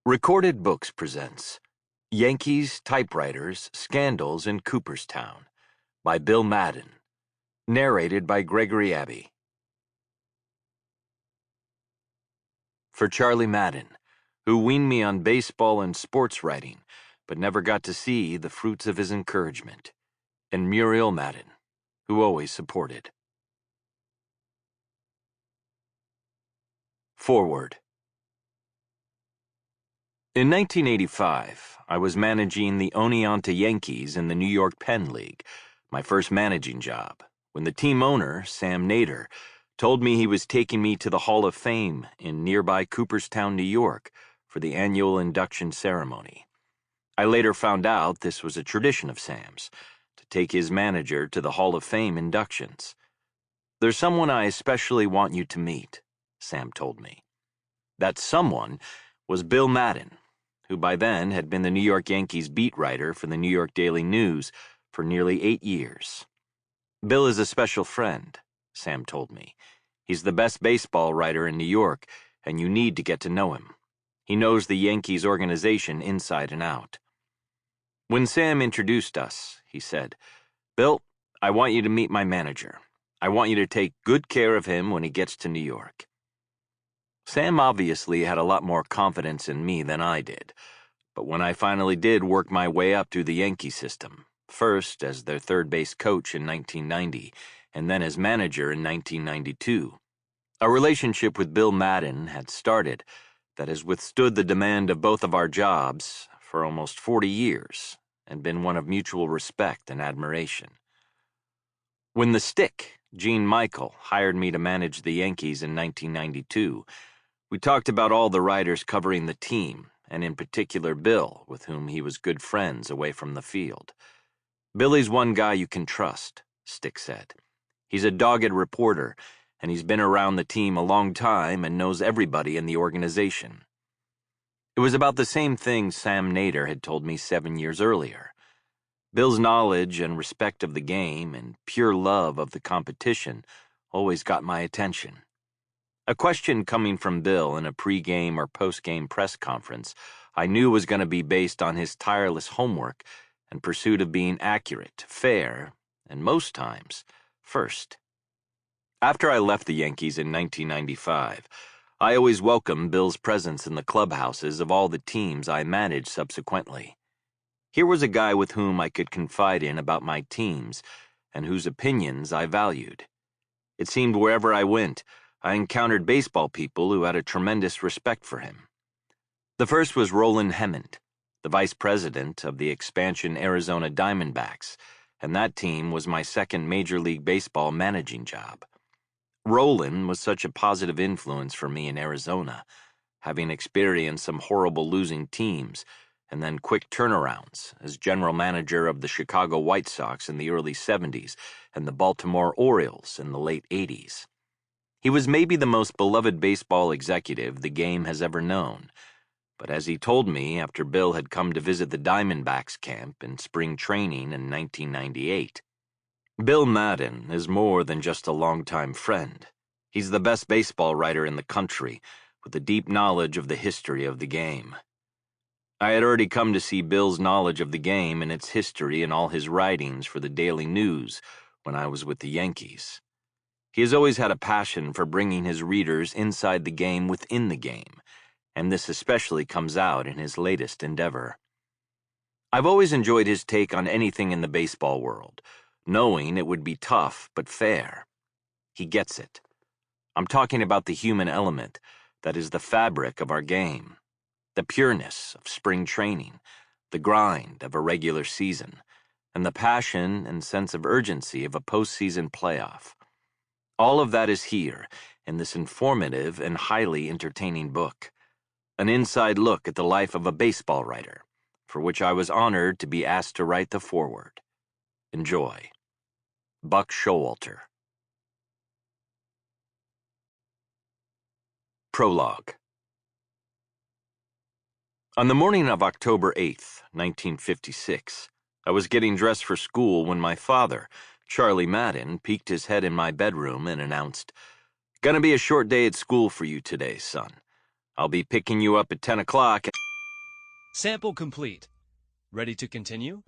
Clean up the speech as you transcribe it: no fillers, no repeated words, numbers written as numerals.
Recorded Books presents Yankees, Typewriters, Scandals in Cooperstown by Bill Madden, narrated by Gregory Abbey. For Charlie Madden, who weaned me on baseball and sports writing, but never got to see the fruits of his encouragement, and Muriel Madden, who always supported. Foreword. In 1985, I was managing the Oneonta Yankees in the New York Penn League, my first managing job, when the team owner, Sam Nader, told me he was taking me to the Hall of Fame in nearby Cooperstown, New York, for the annual induction ceremony. I later found out this was a tradition of Sam's, to take his manager to the Hall of Fame inductions. "There's someone I especially want you to meet," Sam told me. That someone was Bill Madden, who by then had been the New York Yankees beat writer for the New York Daily News for nearly 8 years. "Bill is a special friend," Sam told me. "He's the best baseball writer in New York, and you need to get to know him. He knows the Yankees organization inside and out." When Sam introduced us, he said, "Bill, I want you to meet my manager. I want you to take good care of him when he gets to New York." Sam obviously had a lot more confidence in me than I did, but when I finally did work my way up through the Yankee system, first as their third base coach in 1990, and then as manager in 1992, a relationship with Bill Madden had started that has withstood the demand of both of our jobs for almost 40 years and been one of mutual respect and admiration. When the Stick, Gene Michael, hired me to manage the Yankees in 1992, we talked about all the writers covering the team, and in particular Bill, with whom he was good friends away from the field. "Billy's one guy you can trust," Stick said. "He's a dogged reporter, and he's been around the team a long time and knows everybody in the organization." It was about the same thing Sam Nader had told me 7 years earlier. Bill's knowledge and respect of the game and pure love of the competition always got my attention. A question coming from Bill in a pre-game or post-game press conference I knew was going to be based on his tireless homework and pursuit of being accurate, fair, and most times, first. After I left the Yankees in 1995, I always welcomed Bill's presence in the clubhouses of all the teams I managed subsequently. Here was a guy with whom I could confide in about my teams and whose opinions I valued. It seemed wherever I went, I encountered baseball people who had a tremendous respect for him. The first was Roland Hemond, the vice president of the expansion Arizona Diamondbacks, and that team was my second Major League Baseball managing job. Roland was such a positive influence for me in Arizona, having experienced some horrible losing teams and then quick turnarounds as general manager of the Chicago White Sox in the early 70s and the Baltimore Orioles in the late 80s. He was maybe the most beloved baseball executive the game has ever known, but as he told me after Bill had come to visit the Diamondbacks camp in spring training in 1998, "Bill Madden is more than just a longtime friend. He's the best baseball writer in the country, with a deep knowledge of the history of the game." I had already come to see Bill's knowledge of the game and its history in all his writings for the Daily News when I was with the Yankees. He has always had a passion for bringing his readers inside the game within the game, and this especially comes out in his latest endeavor. I've always enjoyed his take on anything in the baseball world, knowing it would be tough but fair. He gets it. I'm talking about the human element that is the fabric of our game, the pureness of spring training, the grind of a regular season, and the passion and sense of urgency of a postseason playoff. All of that is here in this informative and highly entertaining book, an inside look at the life of a baseball writer, for which I was honored to be asked to write the foreword. Enjoy. Buck Showalter. Prologue. On the morning of October 8th, 1956, I was getting dressed for school when my father, Charlie Madden, peeked his head in my bedroom and announced, "Gonna be a short day at school for you today, son. I'll be picking you up at 10 o'clock." Sample complete. Ready to continue?